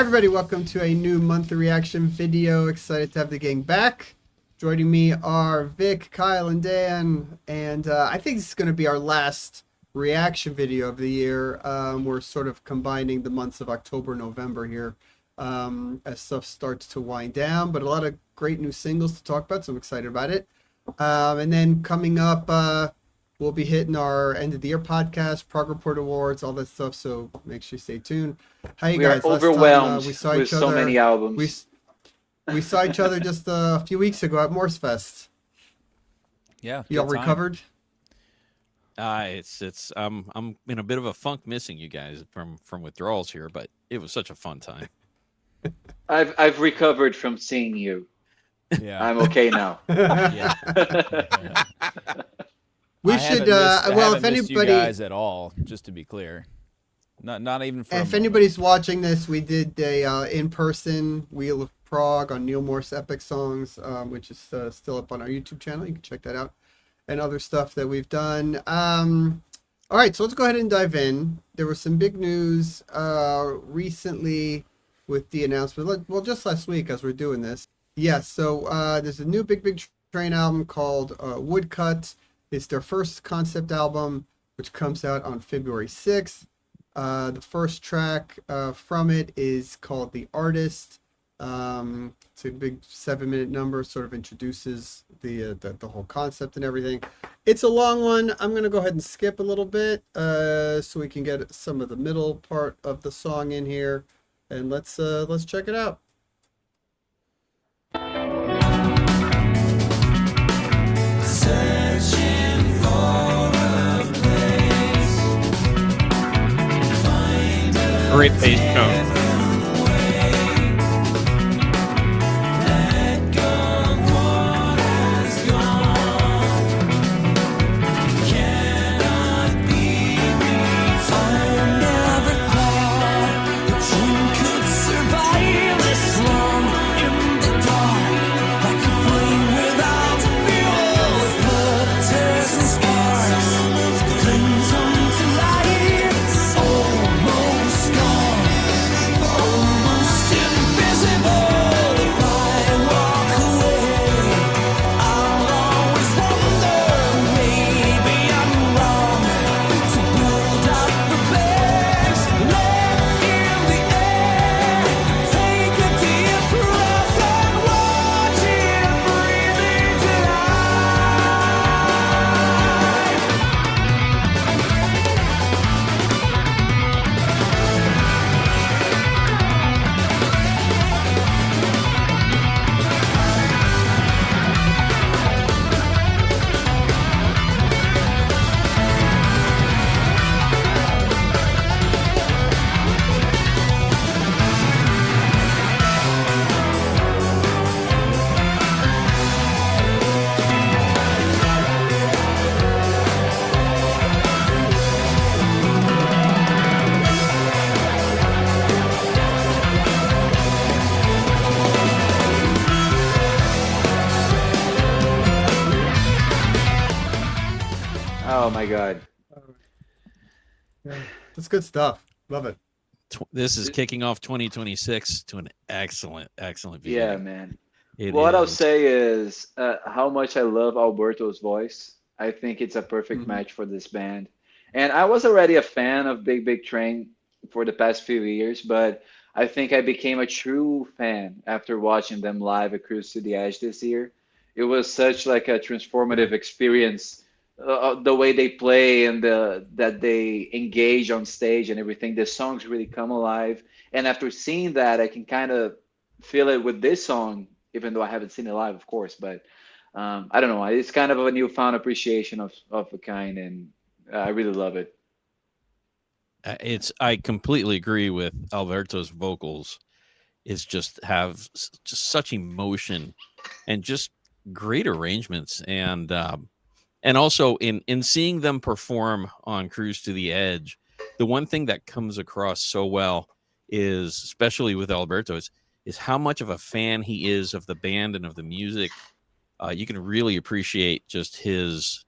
Hi everybody, welcome to a new monthly reaction video. Excited to have the gang back. Joining me are Vic, Kyle, and Dan, and I think this is going to be our last reaction video of the year. We're sort of combining the months of October, November here as stuff starts to wind down, but a lot of great new singles to talk about, so I'm excited about it. And then coming up, we'll be hitting our end of the year podcast, Prog Report Awards, all that stuff. So make sure you stay tuned. How you guys? We are overwhelmed we saw with each other, so many albums. We saw each other just a few weeks ago at Morse Fest. Yeah, you all recovered? I'm in a bit of a funk missing you guys from withdrawals here, but it was such a fun time. I've recovered from seeing you. Yeah, I'm okay now. Yeah. We should. Well, if anybody, you guys at all, just to be clear, not even. For if anybody's watching this, we did a in-person Wheel of Prog on Neil Morse Epic Songs, which is still up on our YouTube channel. You can check that out, and other stuff that we've done. All right, so let's go ahead and dive in. There was some big news recently with the announcement. Well, just last week as we're doing this. Yes, so there's a new Big Train album called Woodcut. It's their first concept album, which comes out on February 6th. The first track from it is called The Artist. It's a big 7-minute number, sort of introduces the whole concept and everything. It's a long one. I'm going to go ahead and skip a little bit so we can get some of the middle part of the song in here. And let's check it out. Great bass tone. Oh my God. Yeah, that's good stuff. Love it. This is kicking off 2026 to an excellent video. Yeah, man. What I'll say is how much I love Alberto's voice. I think it's a perfect match for this band. And I was already a fan of Big Train for the past few years, but I think I became a true fan after watching them live at Cruise to the Edge this year. It was such like a transformative experience. The way they play and that they engage on stage and everything, the songs really come alive. And after seeing that, I can kind of feel it with this song, even though I haven't seen it live, of course. But I don't know. It's kind of a newfound appreciation of a kind, and I really love it. I completely agree with Alberto's vocals. It's just such emotion and just great arrangements, and also in seeing them perform on Cruise to the Edge, the one thing that comes across so well is, especially with Alberto, is how much of a fan he is of the band and of the music. You can really appreciate just his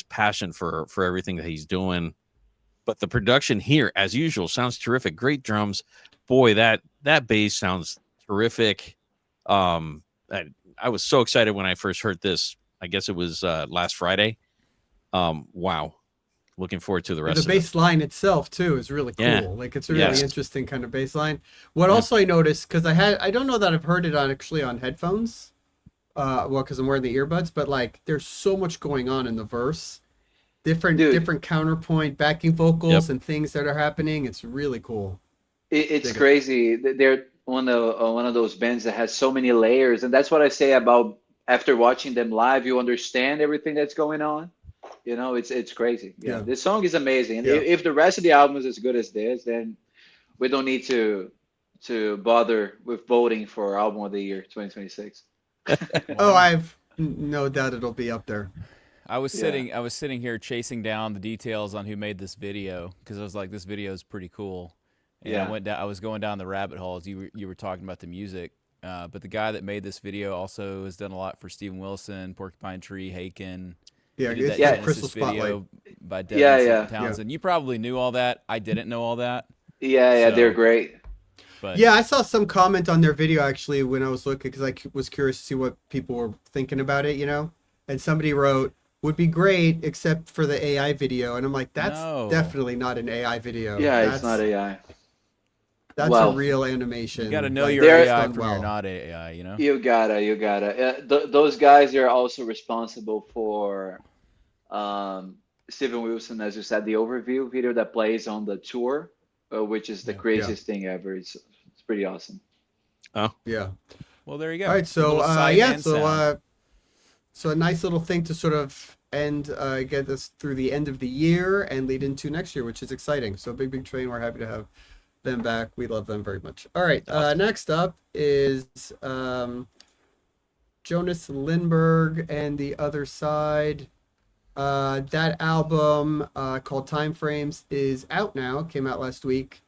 passion for everything that he's doing. but the production here, as usual, sounds terrific. Great drums. Boy, that bass sounds terrific. I was so excited when I first heard this. I guess it was last Friday. Wow. Looking forward to the rest of it. The bass line itself too is really cool. Yeah. Like it's a really interesting kind of bass line. What also I noticed, because I don't know that I've heard it on headphones. Well, because I'm wearing the earbuds, but like there's so much going on in the verse. Different counterpoint, backing vocals and things that are happening. It's really cool. It's crazy. They're one of those bands that has so many layers, and that's what I say about after watching them live, you understand everything that's going on. You know, it's crazy. Yeah, this song is amazing. And if the rest of the album is as good as this, then we don't need to bother with voting for album of the year 2026. Oh, I've no doubt it'll be up there. I was sitting here chasing down the details on who made this video because I was like, this video is pretty cool. And I was going down the rabbit holes. You were talking about the music, but the guy that made this video also has done a lot for Steven Wilson, Porcupine Tree, Haken. Yeah, Crystal Spotlight by Devin Townsend. You probably knew all that. I didn't know all that. Yeah, they're great. But yeah, I saw some comment on their video actually when I was looking because I was curious to see what people were thinking about it, you know. And somebody wrote, "Would be great except for the AI video," and I'm like, "That's definitely not an AI video. Yeah, it's not AI. That's a real animation. You got to know your AI from your not AI, you know? You gotta. Those guys are also responsible for Steven Wilson, as you said, the overview video that plays on the tour, which is the craziest thing ever. It's pretty awesome. Oh. Yeah. Well, there you go. All right, so so a nice little thing to sort of get us through the end of the year and lead into next year, which is exciting. So Big Train, we're happy to have them back. We love them very much. All right, next up is Jonas Lindberg and the Other Side. That album called Time Frames is out now. Came out last week.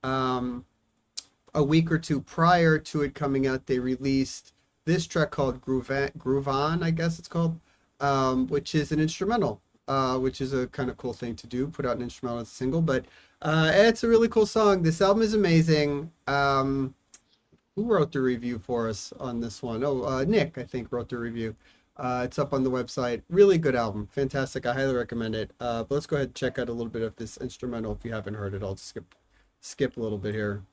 A week or two prior to it coming out, they released this track called Groove On, I guess it's called, which is an instrumental, which is a kind of cool thing to do, put out an instrumental as a single, but it's a really cool song. This album is amazing. Who wrote the review for us on this one? Nick, I think, wrote the review. It's up on the website. Really good album. Fantastic. I highly recommend it. But let's go ahead and check out a little bit of this instrumental if you haven't heard it. I'll skip a little bit here.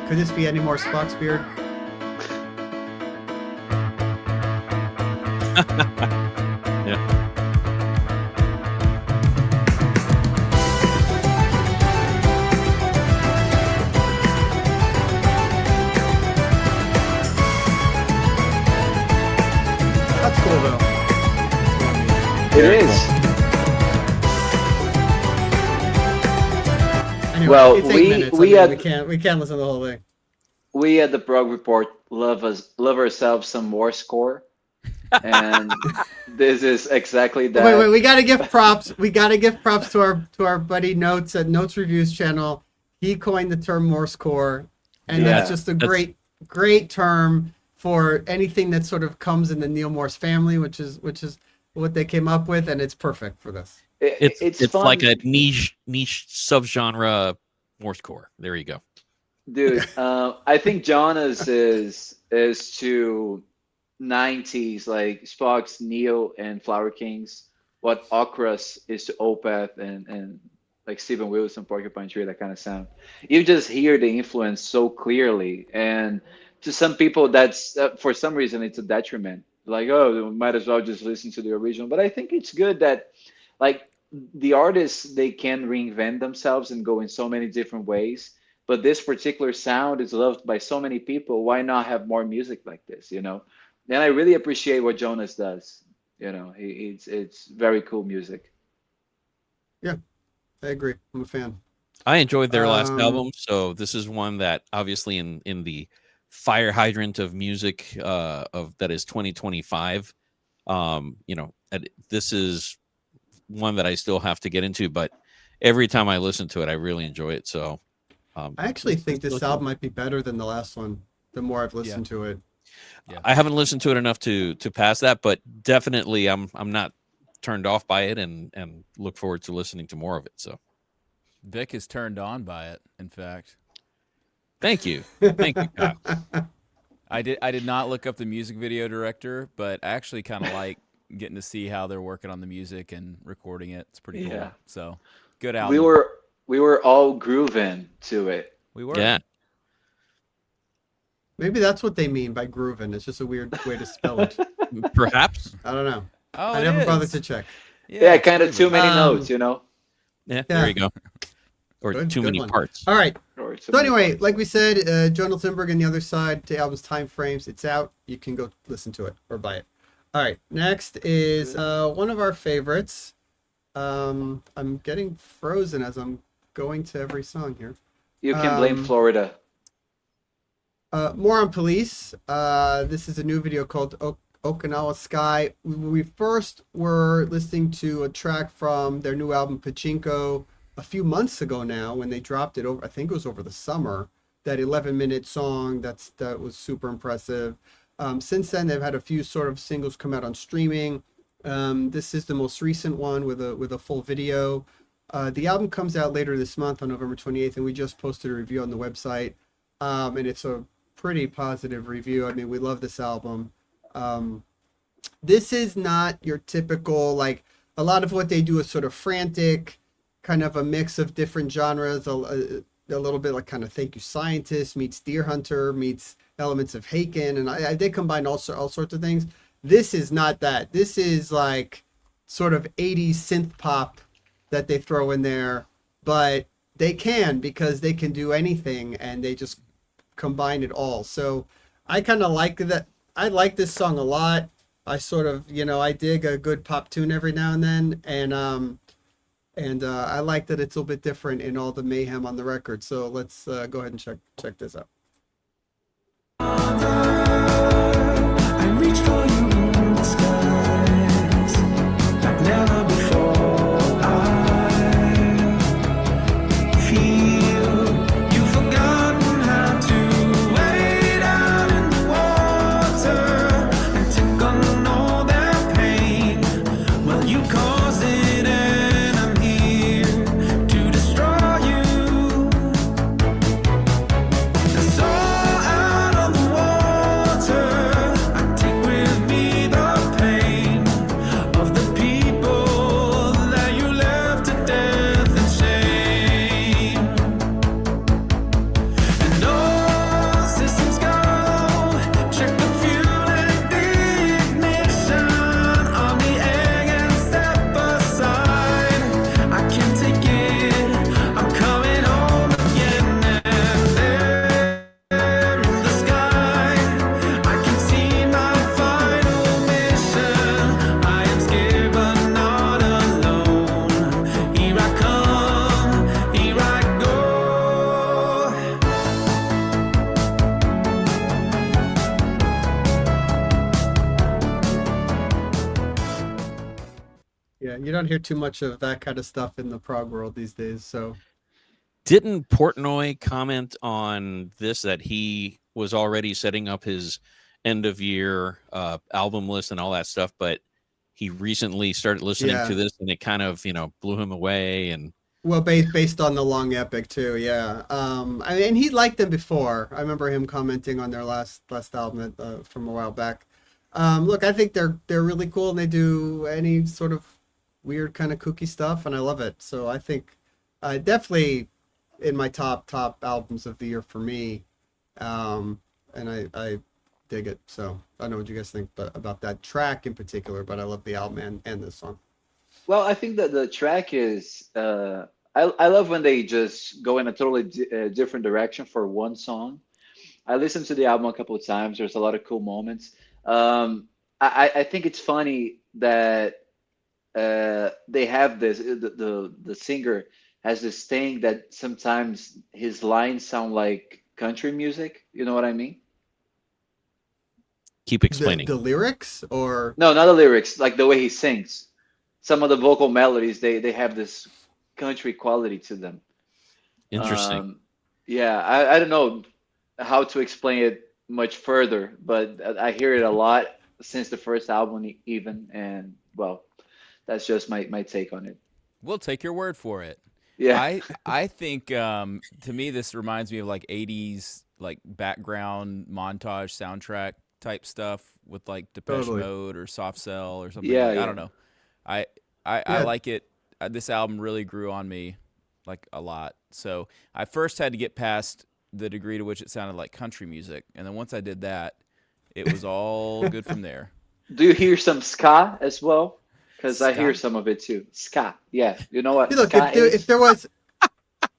Could this be any more Spock's beard? Yeah. That's cool though. It is. Anyway, Well, it's 8 minutes. we we can't listen to the whole thing. We at the Prog Report love ourselves some Morse core, and this is exactly that. Wait, we gotta give props. We gotta give props to our buddy Notes at Notes Reviews channel. He coined the term Morse core. And that's just a great term for anything that sort of comes in the Neil Morse family, which is what they came up with, and it's perfect for this. It's like a niche subgenre Morsecore. There you go. Dude, I think Jonas is to 90s like Spock's Neo and Flower Kings what Okras is to Opeth and like Steven Wilson, Porcupine Tree, that kind of sound. You just hear the influence so clearly, and to some people that's for some reason it's a detriment. Like, oh, might as well just listen to the original. But I think it's good that like the artists, they can reinvent themselves and go in so many different ways. But this particular sound is loved by so many people. Why not have more music like this, you know? And I really appreciate what Jonas does. You know, it's very cool music. Yeah, I agree. I'm a fan. I enjoyed their last album, so this is one that obviously in the fire hydrant of music of that is 2025. You know, this is one that I still have to get into, but every time I listen to it, I really enjoy it. So I actually think this album might be better than the last one. The more I've listened to it. Yeah. I haven't listened to it enough to pass that, but definitely I'm not turned off by it and look forward to listening to more of it. So Vic is turned on by it, in fact. Thank you, Kyle. I did not look up the music video director, but I actually kind of like getting to see how they're working on the music and recording it. It's pretty cool. Yeah. So good album. We were all grooving to it. We were. Yeah. Maybe that's what they mean by grooving. It's just a weird way to spell it. Perhaps. I don't know. Oh, I never bothered to check. Yeah, kind of too many notes, you know? Yeah, there you go. Or too many parts. All right. So anyway, like we said, Jonas Lindberg and the Other Side, the album's Time Frames. It's out. You can go listen to it or buy it. All right. Next is one of our favorites. I'm getting frozen as I'm going to every song here. You can blame Florida. Moron Police. This is a new video called Okinawa Sky. We first were listening to a track from their new album Pachinko a few months ago now when they dropped it over. I think it was over the summer. That 11-minute song that was super impressive. Since then, they've had a few sort of singles come out on streaming. This is the most recent one with a full video. The album comes out later this month on November 28th, and we just posted a review on the website. And it's a pretty positive review. I mean, we love this album. This is not your typical, like, a lot of what they do is sort of frantic, kind of a mix of different genres, a little bit like kind of Thank You Scientist meets Deer Hunter meets elements of Haken, and they combine all sorts of things. This is not that. This is like sort of 80s synth pop that they throw in there, but they can, because they can do anything and they just combine it all. So I kind of like that. I like this song a lot. I sort of, I dig a good pop tune every now and then, and I like that it's a little bit different in all the mayhem on the record. So let's go ahead and check this out. I reach for you in the skies like never before. I feel you've forgotten how to wade out in the water and take on all that pain. Well, you caused it and I'm here to destroy you. That's all. You don't hear too much of that kind of stuff in the prog world these days. So Didn't Portnoy comment on this, that he was already setting up his end of year album list and all that stuff, but he recently started listening to this and it kind of, blew him away? And well, based on the long epic too, yeah. I mean, he liked them before. I remember him commenting on their last album from a while back. Look, I think they're really cool, and they do any sort of weird kind of kooky stuff, and I love it. So I think definitely in my top albums of the year for me, and I dig it. So I don't know what you guys think about that track in particular, but I love the album and this song. Well, I think that the track is I love when they just go in a totally different direction for one song. I listened to the album a couple of times. There's a lot of cool moments. I think it's funny that they have this. The singer has this thing that sometimes his lines sound like country music. You know what I mean? Keep explaining. The lyrics, or no, not the lyrics. Like the way he sings. Some of the vocal melodies, they have this country quality to them. Interesting. Yeah, I don't know how to explain it much further, but I hear it a lot since the first album even, and well, that's just my take on it. We'll take your word for it. Yeah. I think to me this reminds me of like 80s like background montage soundtrack type stuff with like Depeche Mode or Soft Cell or something. I don't know. I like it. This album really grew on me like a lot. So I first had to get past the degree to which it sounded like country music, and then once I did that, it was all good from there. Do you hear some ska as well? Because I hear some of it too. Ska, yeah. You know what? Look, if there was,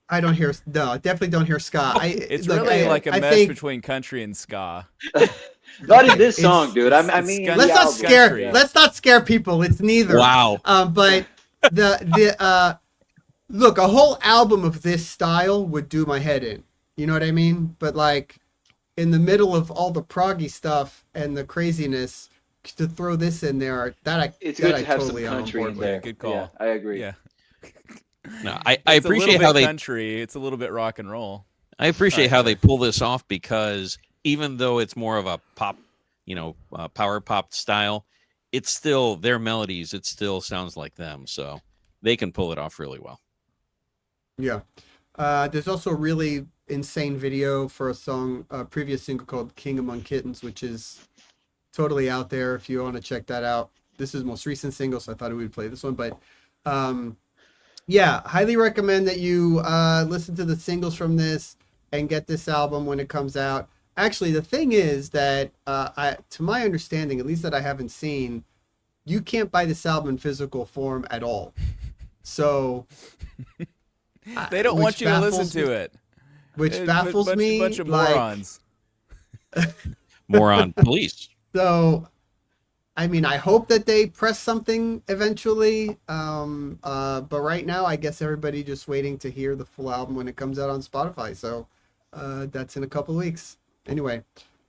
I don't hear. No, I definitely don't hear ska. It's really like a mesh between country and ska. Not in this song, dude. I mean, let's not scare people. It's neither. Wow. But the look, a whole album of this style would do my head in. You know what I mean? But like in the middle of all the proggy stuff and the craziness, to throw this in there, it's good to have some country in there. Good call. Yeah, I agree. Yeah. No, I appreciate how they country. It's a little bit rock and roll. I appreciate how they pull this off, because even though it's more of a pop, power pop style, it's still their melodies. It still sounds like them, so they can pull it off really well. Yeah. There's also a really insane video for a previous single called King Among Kittens, which is totally out there if you want to check that out. This is the most recent single, so I thought we would play this one. But yeah, highly recommend that you listen to the singles from this and get this album when it comes out. Actually, the thing is that, to my understanding, at least that I haven't seen, you can't buy this album in physical form at all. So they don't want you to listen to it. Which baffles me. Bunch of morons. Moron Police. So, I mean, I hope that they press something eventually. But right now, I guess everybody just waiting to hear the full album when it comes out on Spotify. So that's in a couple of weeks. Anyway,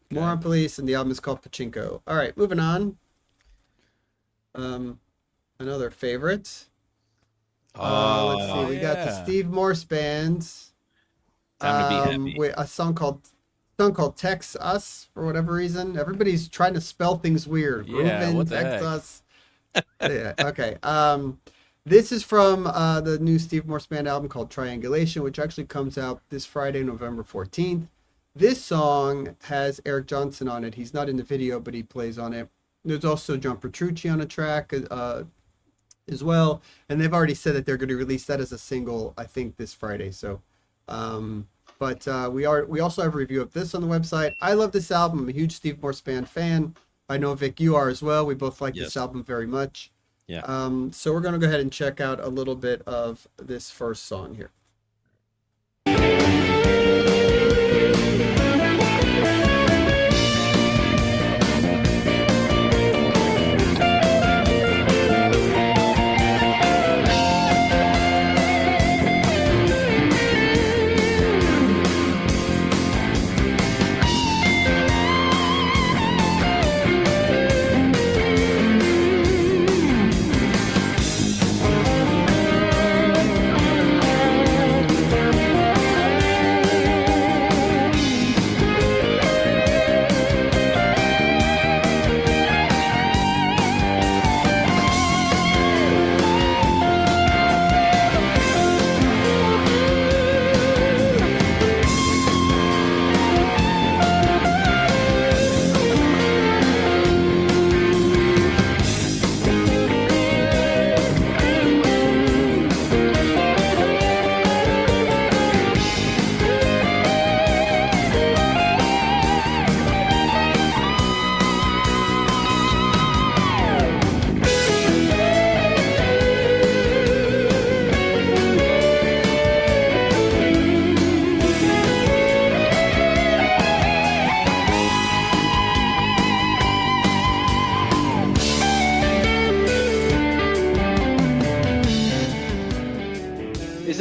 Moron Police, and the album is called Pachinko. All right, moving on. Another favorite. Let's see. We got the Steve Morse Band. Time to be happy. A song called Tex Us, for whatever reason. Everybody's trying to spell things weird. Yeah, Reuben, what the Tex heck? Us. Yeah, okay. This is from the new Steve Morse Band album called Triangulation, which actually comes out this Friday, November 14th. This song has Eric Johnson on it. He's not in the video, but he plays on it. There's also John Petrucci on a track as well. And they've already said that they're going to release that as a single, I think, this Friday. So, but we also have a review of this on the website. I love this album. I'm a huge Steve Morse Band fan. I know, Vic, you are as well. We both like this album very much. Yeah. So we're going to go ahead and check out a little bit of this first song here.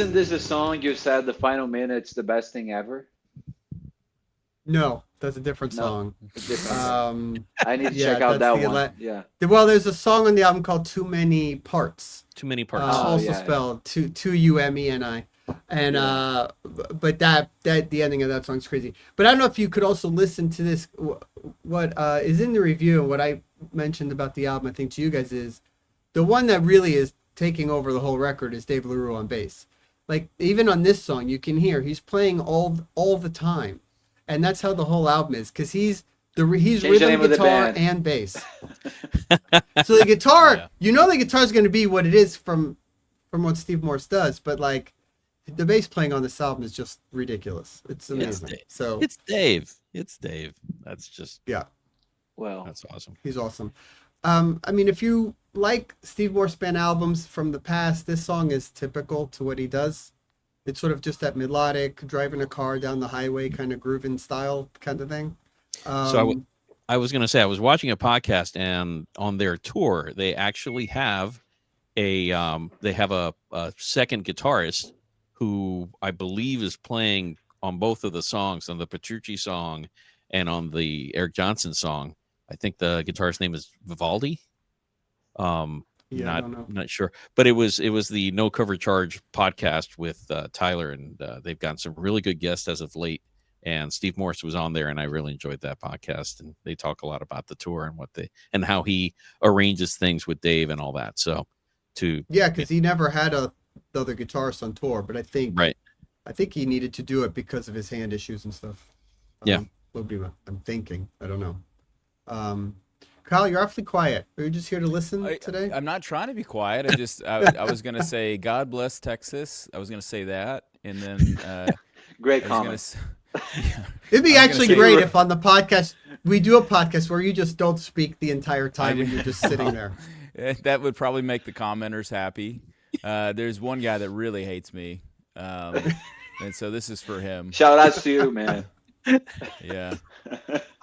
isn't this the song you said the final minute's the best thing ever? No, that's a different No, song. I need to Yeah, check out that's that the one. Yeah. Well, there's a song on the album called Too Many Parts. Too many parts. Also yeah. spelled T-U-M-E-N-I. And but that the ending of that song's crazy. But I don't know if you could also listen to this. What is in the review and what I mentioned about the album, I think, to you guys is the one that really is taking over the whole record is Dave LaRue on bass. Like even on this song, you can hear he's playing all the time, and that's how the whole album is because he's rhythm guitar and bass. So the guitar, the guitar is going to be what it is from what Steve Morse does, but like the bass playing on this album is just ridiculous. It's amazing. It's Dave. That's just Well, that's awesome. He's awesome. I mean, if you like Steve Morse Band albums from the past, this song is typical to what he does. It's sort of just that melodic, driving a car down the highway kind of grooving style kind of thing. So I was going to say, I was watching a podcast, and on their tour, they actually have a second guitarist who I believe is playing on both of the songs, on the Petrucci song and on the Eric Johnson song. I think the guitarist's name is Vivaldi. Not sure, but it was the No Cover Charge podcast with Tyler, and they've gotten some really good guests as of late. And Steve Morse was on there, and I really enjoyed that podcast. And they talk a lot about the tour and how he arranges things with Dave and all that. So, because he never had the other guitarist on tour, but I think he needed to do it because of his hand issues and stuff. I'm thinking. I don't know. Kyle, you're awfully quiet. Are you just here to listen today? I'm not trying to be quiet. I was going to say, God bless Texas. I was going to say that. And then great comment. It'd be actually great if on the podcast, we do a podcast where you just don't speak the entire time and you're just sitting there. That would probably make the commenters happy. There's one guy that really hates me. And so this is for him. Shout outs to you, man. Yeah.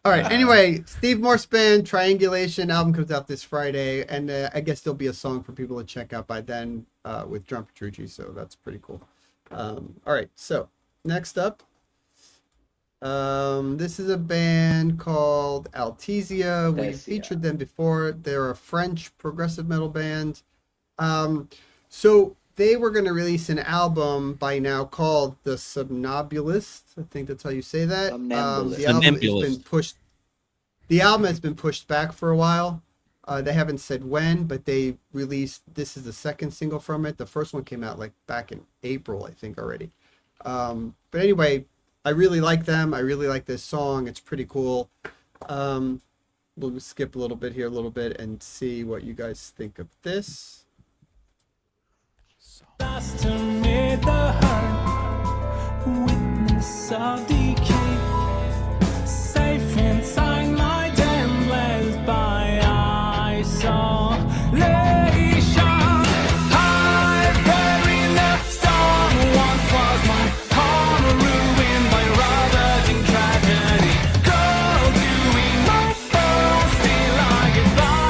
All right. Anyway, Steve Morse Band Triangulation album comes out this Friday, and I guess there'll be a song for people to check out by then with John Petrucci, so that's pretty cool. All right. So next up, this is a band called Altesia. We featured them before. They're a French progressive metal band. So they were going to release an album by now called The Somnambulist. I think that's how you say that. The album has been pushed back for a while. They haven't said when, but they released, this is the second single from it. The first one came out like back in April, I think already. But anyway, I really like them. I really like this song. It's pretty cool. We'll skip a little bit and see what you guys think of this. Lost amid the heart, witness of decay, safe inside my endless by isolation. I buried the storm once was my home ruined by rubber and tragedy. Go doing my best till I get by.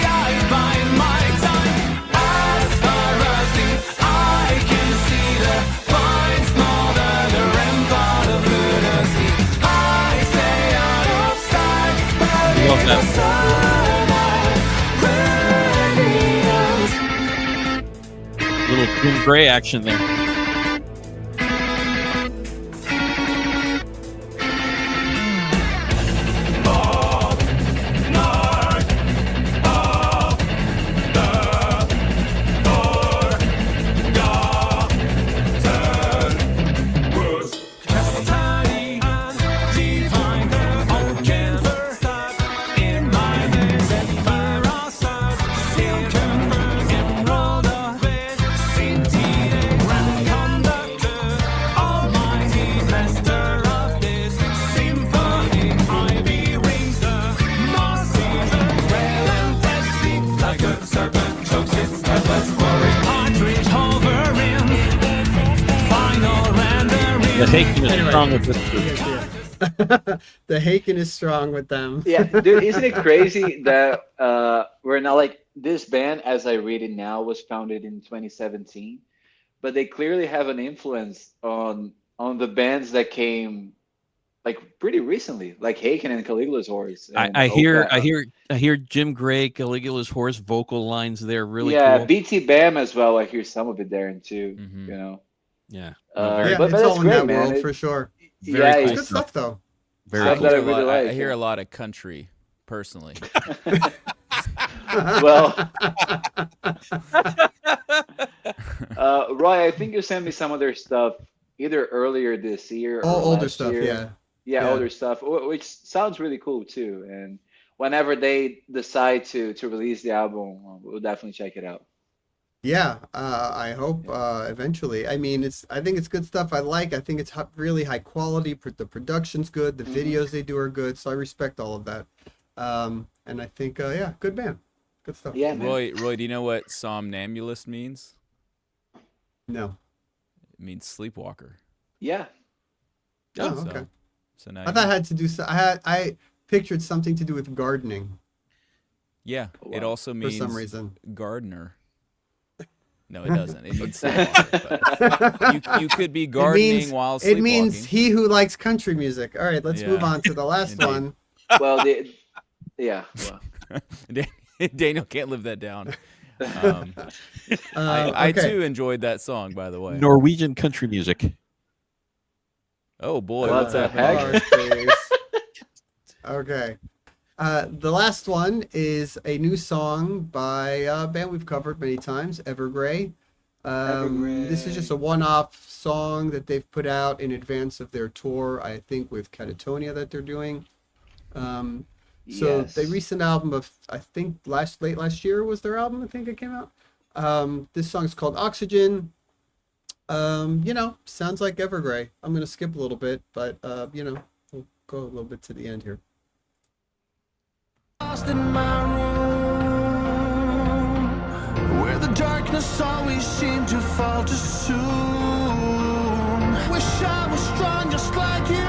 I bide my time. As far as I can see the pines smolder, the rampart of lunacy. I stay out of sight, but in the sun I radiate. Little Jim Gray action there. The Haken is strong with this group. The Haken is strong with them. Yeah, dude, isn't it crazy that we're now like this band, as I read it now, was founded in 2017, but they clearly have an influence on the bands that came like pretty recently, like Haken and Caligula's Horse. And I hear Jim Gray, Caligula's Horse vocal lines there really yeah, cool. BT Bam as well. I hear some of it there too. Mhm. You know. Yeah. Yeah, But it's that's all in great, that man. world for sure. Very yeah, cool It's it's good stuff though. Very stuff cool. that I hear a really lot- like. I hear yeah. a lot of country, personally. Well, Roy, I think you sent me some of their stuff either earlier this year or All older last stuff, year. yeah. Yeah, Yeah. older stuff, which sounds really cool too. And whenever they decide to release the album, we'll definitely check it out. Yeah, I hope eventually. I mean, I think it's good stuff. I think it's really high quality. The production's good. The videos they do are good. So I respect all of that. And I think, yeah, good band, good stuff. Yeah, man. Roy, do you know what somnambulist means? No. It means sleepwalker. Yeah. Oh, So- okay. So now I you thought it know. had to do. I pictured something to do with gardening Yeah, it Wow. also for means some reason. gardener. No, it doesn't. It means sleepwalker. But you could be gardening while It sleepwalking. means he who likes country music. All right, let's move Yeah. on to the last Indeed. one. Well, yeah. Well, Daniel can't live that down. I Okay. too enjoyed that song, by the way. Norwegian country music. Oh boy, What what's the happening? heck? Bars, please. Okay. The last one is a new song by a band we've covered many times, Evergrey. This is just a one-off song that they've put out in advance of their tour, I think with Catatonia that they're doing. So yes. the recent album of, I think late last year was their album, I think it came out. This song is called Oxygen. Sounds like Evergrey. I'm going to skip a little bit, but, we'll go a little bit to the end here. Lost in my room, where the darkness always seemed to fall too soon. Wish I was strong just like you.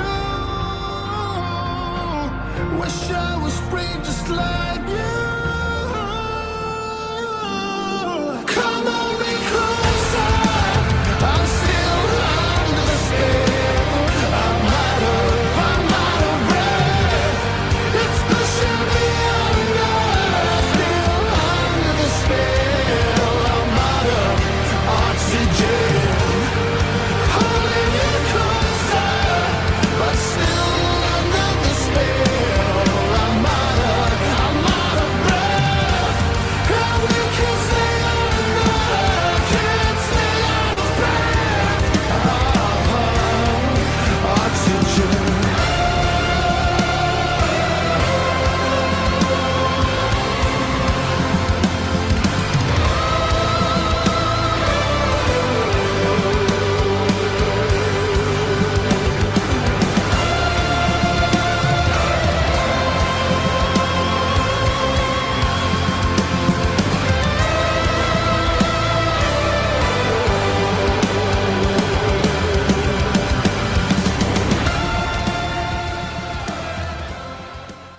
Wish I was brave just like you. Come on, be closer. I'm still under the spell. I'm out of breath. It's pushing me under. Still under the spell. I'm out of oxygen. Holding you closer, but still under the spell. I'm out of breath. And we can't stay under. Can't stay out of breath. Oxygen.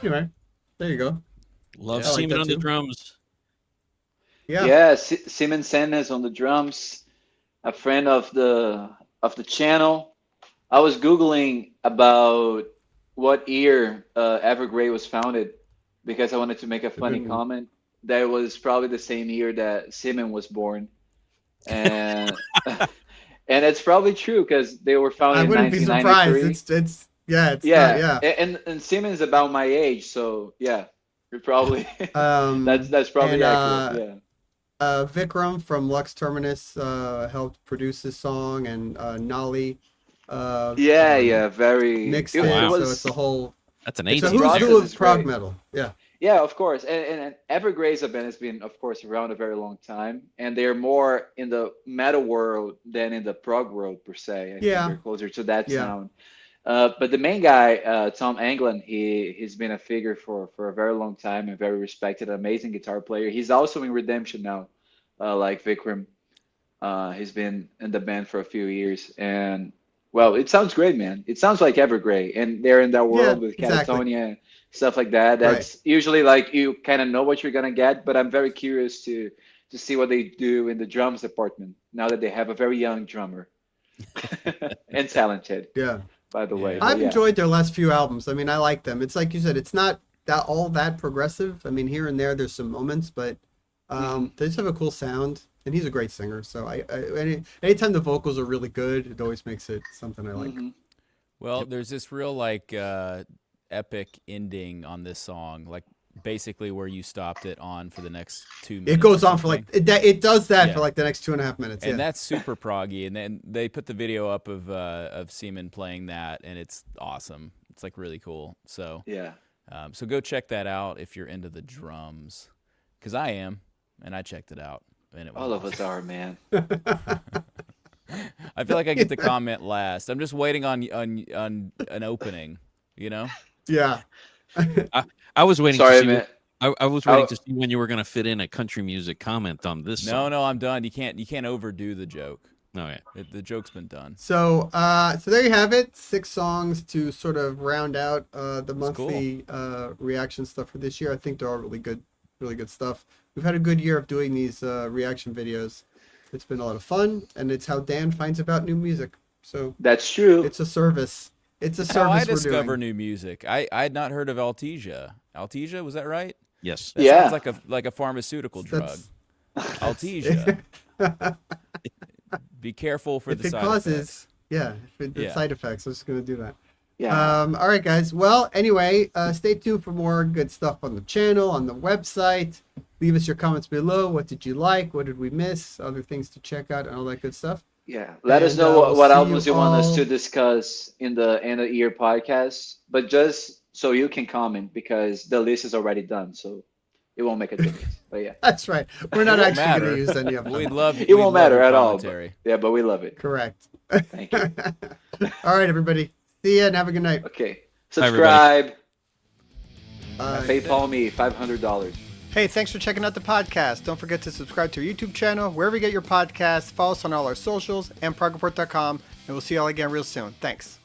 Anyway, there you go. Love Yeah, I like Seaman that on the too. drums. Yeah. Simon Sennes on the drums, a friend of the channel. I was googling about what year Evergrey was founded because I wanted to make a funny Mhm. comment. That it was probably the same year that Simon was born, and and it's probably true because they were founded I in wouldn't be 1993. surprised. It's Yeah, yeah. and Simon's about my age, so yeah, you're probably that's probably and, accurate. Yeah. Vikram from Lux Terminus helped produce this song, and Nolly Yeah, very mixed it, it, it so was it's a whole That's an it's a 18. who's process who is of prog great. metal. Yeah. Yeah, of course. And Evergrey's band has been, of course, around a very long time, and they're more in the metal world than in the prog world per se. I think Yeah. they're closer to that Yeah. sound. But the main guy, Tom Anglin, he's been a figure for a very long time and very respected, amazing guitar player. He's also in Redemption now, like Vikram. He's been in the band for a few years, and well, it sounds great, man. It sounds like Evergrey, and they're in that world with exactly. Catatonia, stuff like that. That's usually like you kind of know what you're gonna get, but I'm very curious to to see what they do in the drums department now that they have a very young drummer and talented. Yeah. By the way, I've enjoyed their last few albums. I mean, I like them. It's like you said, it's not all that progressive. I mean, here and there's some moments, but they just have a cool sound, and he's a great singer. So anytime the vocals are really good, it always makes it something I like. Well, there's this real like epic ending on this song, like basically where you stopped it on for the next 2 minutes. It goes on for like it does that for like the next 2.5 minutes, and that's super proggy. And then they put the video up of Seaman playing that, and it's awesome. It's like really cool. So so go check that out if you're into the drums, because I am, and I checked it out, and it was all of us are, man. I feel like I get to comment last. I'm just waiting on an opening, you know? Yeah. I was waiting. Sorry, to see man. I was waiting to see when you were going to fit in a country music comment on this song. No, I'm done. You can't overdo the joke. Okay. The joke's been done. So there you have it. 6 songs to sort of round out the monthly reaction stuff for this year. I think they're all really good stuff. We've had a good year of doing these reaction videos. It's been a lot of fun, and it's how Dan finds about new music. So that's true. It's a service. It's a service. How I discover new music. I had not heard of Altesia. Altesia, was that right? Yes. That sounds like a pharmaceutical drug. Altesia. Be careful for the side effects. The side effects. I'm just gonna do that. Yeah. All right, guys. Well, anyway, stay tuned for more good stuff on the channel, on the website. Leave us your comments below. What did you like? What did we miss? Other things to check out and all that good stuff. Yeah. Let us know what albums you want us to discuss in the end of the year podcast. But just so you can comment, because the list is already done, so it won't make a difference. But yeah. That's right. We're not actually going to use any of them. We'd love it. Won't matter at all. But we love it. Correct. Thank you. All right, everybody. See ya and have a good night. Okay. Subscribe. PayPal me $500. Hey, thanks for checking out the podcast. Don't forget to subscribe to our YouTube channel, wherever you get your podcasts. Follow us on all our socials and ProgReport.com. And we'll see you all again real soon. Thanks.